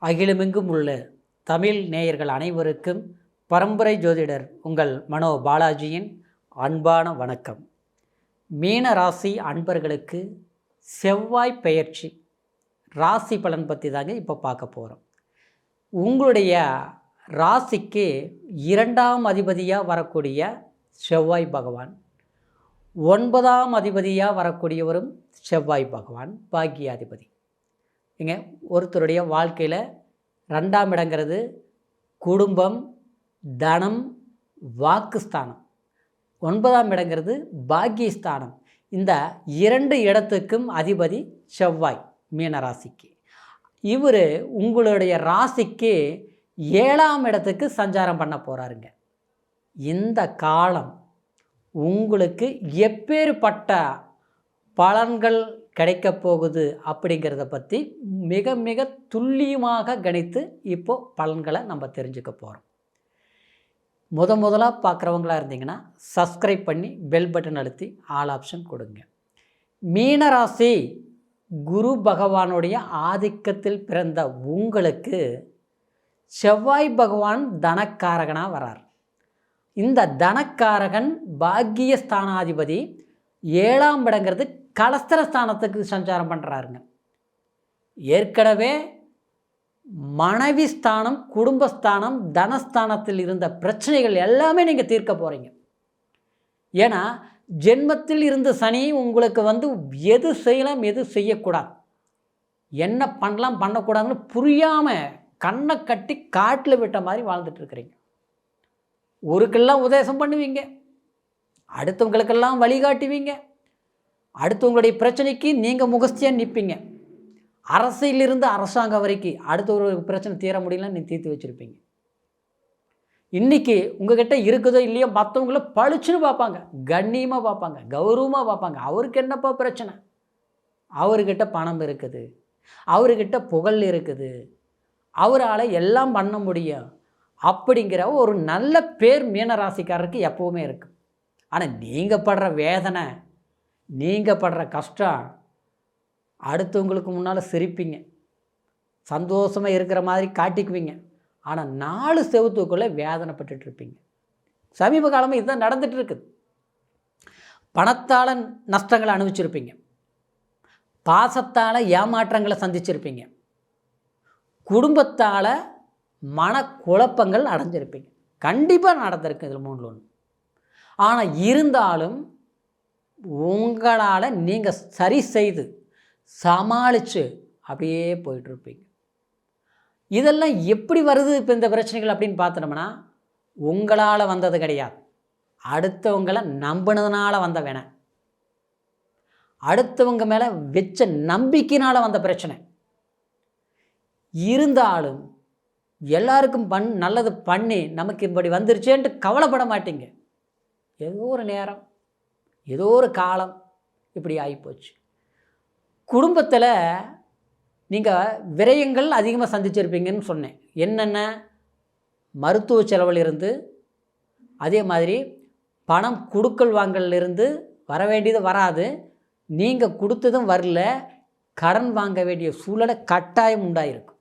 அகிலமெங்கும் உள்ள தமிழ் நேயர்கள் அனைவருக்கும் பரம்பரை ஜோதிடர் உங்கள் மனோ பாலாஜியின் அன்பான வணக்கம். மீன ராசி அன்பர்களுக்கு செவ்வாய் பெயர்ச்சி ராசி பலன் பற்றி தாங்க இப்போ பார்க்க போகிறோம். உங்களுடைய ராசிக்கு 2ஆம் அதிபதியாக வரக்கூடிய செவ்வாய் பகவான், 9ஆம் அதிபதியாக வரக்கூடியவரும் செவ்வாய் பகவான் பாக்கியாதிபதி. இங்கே ஒருத்தருடைய வாழ்க்கையில் 2ஆம் இடங்கிறது குடும்பம், தனம், வாக்குஸ்தானம். 9ஆம் இடங்கிறது பாக்கியஸ்தானம். இந்த 2 இடத்துக்கும் அதிபதி செவ்வாய் மீனராசிக்கு. இவர் உங்களுடைய ராசிக்கு 7ஆம் இடத்துக்கு சஞ்சாரம் பண்ண போகிறாருங்க. இந்த காலம் உங்களுக்கு எப்பேற்பட்ட பலன்கள் கிடைக்கப் போகுது அப்படிங்கிறத பற்றி மிக மிக துல்லியமாக கணித்து இப்போது பலன்களை நம்ம தெரிஞ்சுக்க போகிறோம். முதலாக பார்க்குறவங்களா இருந்தீங்கன்னா சப்ஸ்கிரைப் பண்ணி பெல் பட்டன் அழுத்தி ஆல் ஆப்ஷன் கொடுங்க. மீனராசி குரு பகவானுடைய ஆதிக்கத்தில் பிறந்த உங்களுக்கு செவ்வாய் பகவான் தனக்காரகனாக வரார். இந்த தனக்காரகன் பாக்கியஸ்தானாதிபதி 7ஆம் இடங்கிறது கலஸ்திரஸ்தானத்துக்கு சஞ்சாரம் பண்ணுறாருங்க. ஏற்கனவே மனைவி ஸ்தானம், குடும்பஸ்தானம், தனஸ்தானத்தில் இருந்த பிரச்சனைகள் எல்லாமே நீங்கள் தீர்க்க போகிறீங்க. ஏன்னா ஜென்மத்தில் இருந்த சனி உங்களுக்கு எது செய்யலாம் எது செய்யக்கூடாது, என்ன பண்ணலாம் பண்ணக்கூடாதுன்னு புரியாமல் கண்ணை கட்டி காட்டில் விட்ட மாதிரி வாழ்ந்துட்டுருக்குறீங்க. ஊருக்கெல்லாம் உபதேசம் பண்ணுவீங்க, அடுத்தவங்களுக்கெல்லாம் வழிகாட்டுவீங்க, அடுத்தவங்களுடைய பிரச்சனைக்கு நீங்கள் முகஸ்தியாக நிற்பீங்க. அரசியலிருந்து அரசாங்கம் வரைக்கும் அடுத்த ஒரு பிரச்சனை தீர முடியலன்னு நீ தீர்த்து வச்சுருப்பீங்க. இன்றைக்கி உங்கள்கிட்ட இருக்குதோ இல்லையோ மற்றவங்கள பழிச்சுன்னு பார்ப்பாங்க, கண்ணியமாக பார்ப்பாங்க, கௌரவமாக பார்ப்பாங்க. அவருக்கு என்னப்பா பிரச்சனை, அவர்கிட்ட பணம் இருக்குது, அவர்கிட்ட புகழ் இருக்குது, அவரால் எல்லாம் பண்ண முடியும் அப்படிங்கிற ஒரு நல்ல பேர் மீனராசிக்காரருக்கு எப்போவுமே இருக்குது. ஆனால் நீங்கள் படுற வேதனை, நீங்கள் படுற கஷ்டம் அடுத்தவங்களுக்கு முன்னால் சிரிப்பீங்க, சந்தோஷமாக இருக்கிற மாதிரி காட்டிக்குவீங்க. ஆனால் 4 செவத்துக்குள்ளே வேதனைப்பட்டுருப்பீங்க. சமீப காலமாக இதுதான் நடந்துகிட்டு இருக்குது. பணத்தால் நஷ்டங்களை அனுபவிச்சிருப்பீங்க, பாசத்தால் ஏமாற்றங்களை சந்திச்சிருப்பீங்க, குடும்பத்தால் மனக்குழப்பங்கள் அடைஞ்சிருப்பீங்க. கண்டிப்பாக நடந்திருக்கு இதில் 3ல் 1. ஆனால் இருந்தாலும் உங்களால் நீங்கள் சரி செய்து சமாளித்து அப்படியே போயிட்டுருப்பீங்க. இதெல்லாம் எப்படி வருது இப்போ இந்த பிரச்சனைகள் அப்படின்னு பார்த்தோம்னா, உங்களால் வந்தது கிடையாது, அடுத்தவங்களை நம்பினதுனால வந்த வேணை, அடுத்தவங்க மேலே வச்ச நம்பிக்கையினால் வந்த பிரச்சனை. இருந்தாலும் எல்லாருக்கும் நல்லது பண்ணி நமக்கு இப்படி வந்துருச்சேன்ட்டு கவலைப்பட மாட்டீங்க. ஏதோ ஒரு நேரம், ஏதோ ஒரு காலம் இப்படி ஆகிப்போச்சு. குடும்பத்தில் நீங்கள் விரயங்கள் அதிகமாக சந்திச்சிருப்பீங்கன்னு சொன்னேன். என்னென்ன மருத்துவ செலவிலிருந்து, அதே மாதிரி பணம் கொடுக்கல் வாங்கலிருந்து வர வேண்டியது வராது, நீங்கள் கொடுத்ததும் வரல, கடன் வாங்க வேண்டிய சூழலை கட்டாயம் உண்டாயிருக்கும்.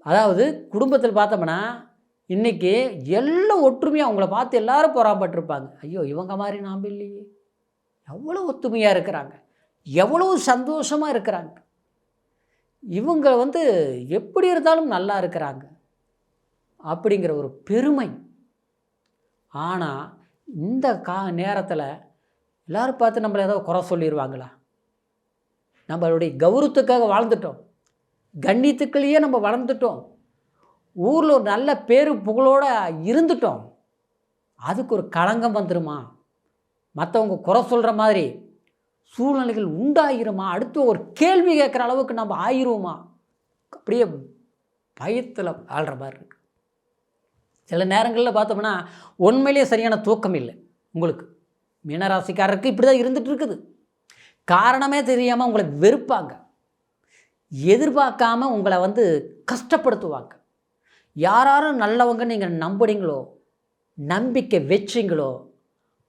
அதாவது குடும்பத்தில் பார்த்தோம்னா இன்றைக்கி எல்லாம் ஒற்றுமையாக உங்களை பார்த்து எல்லோரும் பொறாப்பட்டிருப்பாங்க. ஐயோ இவங்க மாதிரி நாம் இல்லையே, எவ்வளோ ஒத்துமையாக இருக்கிறாங்க, எவ்வளோ சந்தோஷமாக இருக்கிறாங்க, இவங்க எப்படி இருந்தாலும் நல்லா இருக்கிறாங்க அப்படிங்கிற ஒரு பெருமை. ஆனால் இந்த நேரத்தில் எல்லோரும் பார்த்து நம்மளை ஏதோ குறை சொல்லிடுவாங்களா? நம்மளுடைய கௌரவத்துக்காக வாழ்ந்துட்டோம், கண்ணியத்துக்குள்ளேயே நம்ம வளர்ந்துட்டோம், ஊரில் ஒரு நல்ல பேரு புகழோடு இருந்துட்டோம், அதுக்கு ஒரு களங்கம் வந்துடுமா? மற்றவங்க குறை சொல்கிற மாதிரி சூழ்நிலைகள் உண்டாயிருமா? அடுத்து ஒரு கேள்வி கேட்குற அளவுக்கு நம்ம ஆயிடுவோமா? அப்படியே பயத்தில் ஆள்ற மாதிரி இருக்குது. சில நேரங்களில் பார்த்தோம்னா உண்மையிலேயே சரியான தூக்கம் இல்லை உங்களுக்கு. மீனராசிக்காரருக்கு இப்படி தான் இருந்துகிட்டு இருக்குது. காரணமே தெரியாமல் உங்களை வெறுப்பாங்க, எதிர்பார்க்காம உங்களை கஷ்டப்படுத்துவாங்க. யாரும் நல்லவங்க நீங்கள் நம்புறீங்களோ, நம்பிக்கை வச்சிங்களோ,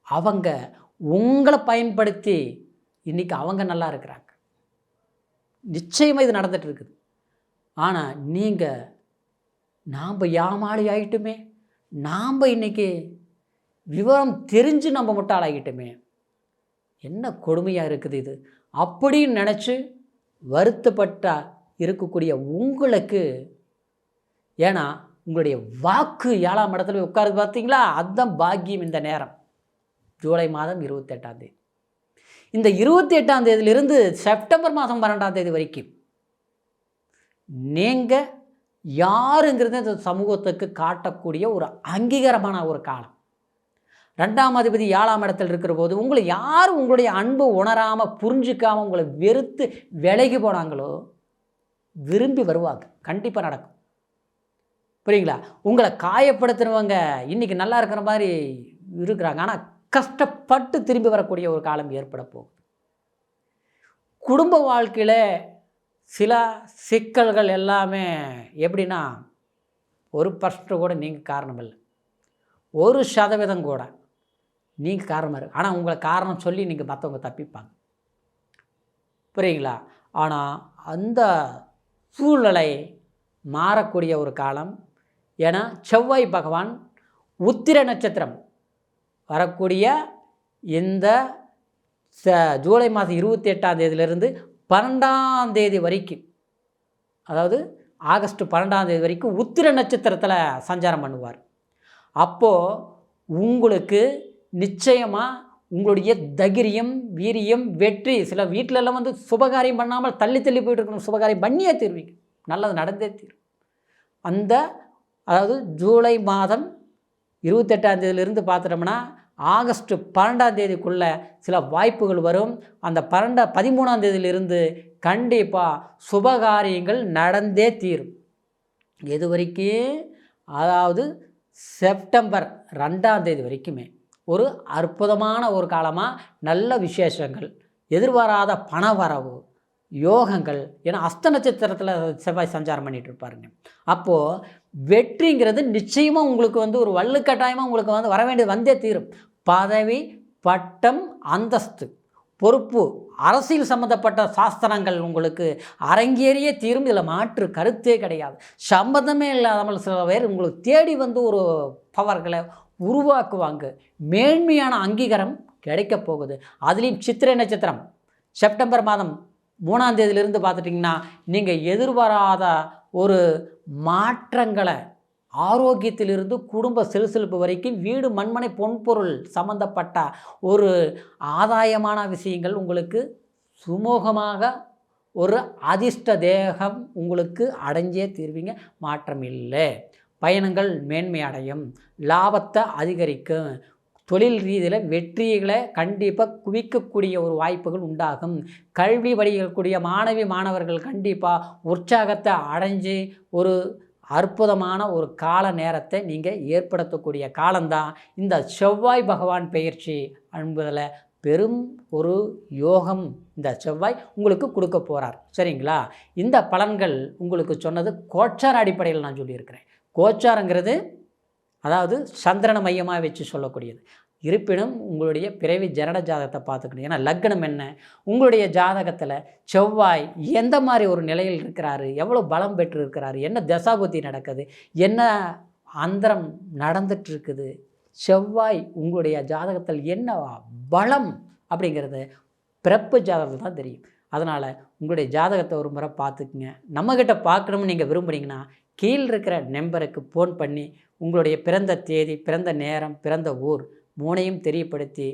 அவங்க உங்களை பயன்படுத்தி இன்றைக்கி அவங்க நல்லா இருக்கிறாங்க. நிச்சயமாக இது நடந்துகிட்டு இருக்குது. ஆனால் நீங்கள் நாம் ஏமாளி ஆகிட்டுமே, நாம் இன்றைக்கி விவரம் தெரிஞ்சு நம்ம முட்டாளாகிட்டுமே, என்ன கொடுமையாக இருக்குது இது அப்படின்னு நினச்சி வருத்தப்பட்டா இருக்கக்கூடிய உங்களுக்கு, ஏன்னா உங்களுடைய வாக்கு 7ஆம் இடத்துல உட்காருது பார்த்தீங்களா, அதுதான் பாக்கியம். இந்த நேரம் ஜூலை மாதம் 28ஆம் தேதி, இந்த 28ஆம் தேதியிலிருந்து செப்டம்பர் மாதம் 12ஆம் தேதி வரைக்கும் நீங்கள் யாருங்கிறத இந்த சமூகத்துக்கு காட்டக்கூடிய ஒரு அங்கீகாரமான ஒரு காலம். 2ஆம் அதிபதி 7ஆம் இடத்தில் இருக்கிற போது உங்களை யார் உங்களுடைய அன்பு உணராமல் புரிஞ்சிக்காமல் உங்களை வெறுத்து விலகி போனாங்களோ விரும்பி வருவாங்க. கண்டிப்பாக நடக்கும். புரியுங்களா? உங்களை காயப்படுத்துகிறவங்க இன்றைக்கி நல்லா இருக்கிற மாதிரி இருக்கிறாங்க, ஆனால் கஷ்டப்பட்டு திரும்பி வரக்கூடிய ஒரு காலம் ஏற்பட போகுது. குடும்ப வாழ்க்கையில் சில சிக்கல்கள் எல்லாமே எப்படின்னா, 1% கூட நீங்கள் காரணம் இல்லை, 1% கூட நீங்கள் காரணமாக இருக்கு. ஆனால் உங்களை காரணம் சொல்லி நீங்கள் மற்றவங்க தப்பிப்பாங்க. புரியுங்களா? ஆனால் அந்த சூழ்நிலை மாறக்கூடிய ஒரு காலம். ஏன்னா செவ்வாய் பகவான் உத்திர நட்சத்திரம் வரக்கூடிய இந்த ஜூலை மாதம் 28ஆம் தேதியிலிருந்து 12ஆம் தேதி வரைக்கும், அதாவது ஆகஸ்ட் 12ஆம் தேதி வரைக்கும் உத்திர நட்சத்திரத்தில் சஞ்சாரம் பண்ணுவார். அப்போது உங்களுக்கு நிச்சயமாக உங்களுடைய தைரியம், வீரியம், வெற்றி. சில வீட்டிலெல்லாம் சுபகாரியம் பண்ணாமல் தள்ளி போயிட்டு இருக்கணும், சுபகாரியம் பண்ணியே தீர்வீங்க, நல்லது நடந்தே தீரும். அதாவது ஜூலை மாதம் 28ஆம் தேதியிலிருந்து பார்த்துட்டோம்னா ஆகஸ்ட் 12ஆம் தேதிக்குள்ளே சில வாய்ப்புகள் வரும். அந்த 13ஆம் தேதியிலிருந்து கண்டிப்பாக சுபகாரியங்கள் நடந்தே தீரும். எது வரைக்கும்? அதாவது செப்டம்பர் 2ஆம் தேதி வரைக்குமே ஒரு அற்புதமான ஒரு காலமாக நல்ல விசேஷங்கள், எதிர்பாராத பண வரவு, யோகங்கள். ஏன்னா அஸ்த நட்சத்திரத்தில் செவ்வாய் சஞ்சாரம் பண்ணிகிட்டு இருப்பாருங்க. அப்போது வெற்றிங்கிறது நிச்சயமாக உங்களுக்கு ஒரு வள்ளுக்கட்டாயமாக உங்களுக்கு வர வேண்டியது வந்தே தீரும். பதவி, பட்டம், அந்தஸ்து, பொறுப்பு, அரசியல் சம்மந்தப்பட்ட சாஸ்திரங்கள் உங்களுக்கு அரங்கேறியே தீரும். இதில் மாற்று கருத்தே கிடையாது. சம்மந்தமே இல்லாமல் சில பேர் உங்களுக்கு தேடி ஒரு பவர்களை உருவாக்குவாங்க. மேன்மையான அங்கீகாரம் கிடைக்க போகுது. அதுலேயும் சித்திரை நட்சத்திரம் செப்டம்பர் மாதம் 3ஆம் தேதியிலிருந்து பார்த்துட்டிங்கன்னா நீங்கள் எதிர்பாராத ஒரு மாற்றங்களை, ஆரோக்கியத்திலிருந்து குடும்ப செலுசெலுப்பு வரைக்கும், வீடு, மண்மனை, பொன்பொருள் சம்பந்தப்பட்ட ஒரு ஆதாயமான விஷயங்கள் உங்களுக்கு சுமூகமாக ஒரு அதிர்ஷ்ட தேகம் உங்களுக்கு அடைஞ்சே தீர்வீங்க. மாற்றம் இல்லை. பயணங்கள் மேன்மை அடையும், லாபத்தை அதிகரிக்கும், தொழில் ரீதியில் வெற்றிகளை கண்டிப்பாக குவிக்கக்கூடிய ஒரு வாய்ப்புகள் உண்டாகும். கல்வி படிக்கக்கூடிய மாணவர்கள் கண்டிப்பாக உற்சாகத்தை அடைஞ்சு ஒரு அற்புதமான ஒரு கால நேரத்தை நீங்கள் ஏற்படுத்தக்கூடிய காலம்தான் இந்த செவ்வாய் பகவான் பெயர்ச்சி என்பதில் பெரும் ஒரு யோகம் இந்த செவ்வாய் உங்களுக்கு கொடுக்க போகிறார். சரிங்களா? இந்த பலன்கள் உங்களுக்கு சொன்னது கோச்சார அடிப்படையில் நான் சொல்லியிருக்கிறேன். கோச்சாரங்கிறது அதாவது சந்திரனை மையமாக வச்சு சொல்லக்கூடியது. இருப்பினும் உங்களுடைய பிறவி ஜனன ஜாதகத்தை பார்த்துக்கணும். ஏன்னா லக்னம் என்ன, உங்களுடைய ஜாதகத்தில் செவ்வாய் எந்த மாதிரி ஒரு நிலையில் இருக்கிறாரு, எவ்வளோ பலம் பெற்று இருக்கிறாரு, என்ன தசாபுத்தி நடக்குது, என்ன அந்தரம் நடந்துட்டு இருக்குது, செவ்வாய் உங்களுடைய ஜாதகத்தில் என்ன பலம் அப்படிங்கிறது பிறப்பு ஜாதகத்தில் தான் தெரியும். அதனால் உங்களுடைய ஜாதகத்தை ஒரு முறை பார்த்துக்குங்க. நம்மக்கிட்ட பார்க்கணும்னு நீங்கள் விரும்புகிறீங்கன்னா கீழ் இருக்கிற நம்பருக்கு ஃபோன் பண்ணி உங்களுடைய பிறந்த தேதி, பிறந்த நேரம், பிறந்த ஊர் 3ஐயும் தெரியப்படுத்தி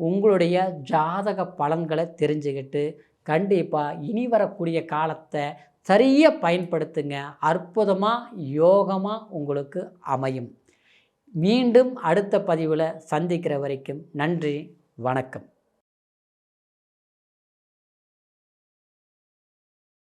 உங்களுடைய ஜாதக பலன்களை தெரிஞ்சுக்கிட்டு கண்டிப்பாக இனி வரக்கூடிய காலத்தை சரியாக பயன்படுத்துங்க. அற்புதமாக யோகமாக உங்களுக்கு அமையும். மீண்டும் அடுத்த பதிவில் சந்திக்கிற வரைக்கும் நன்றி, வணக்கம்.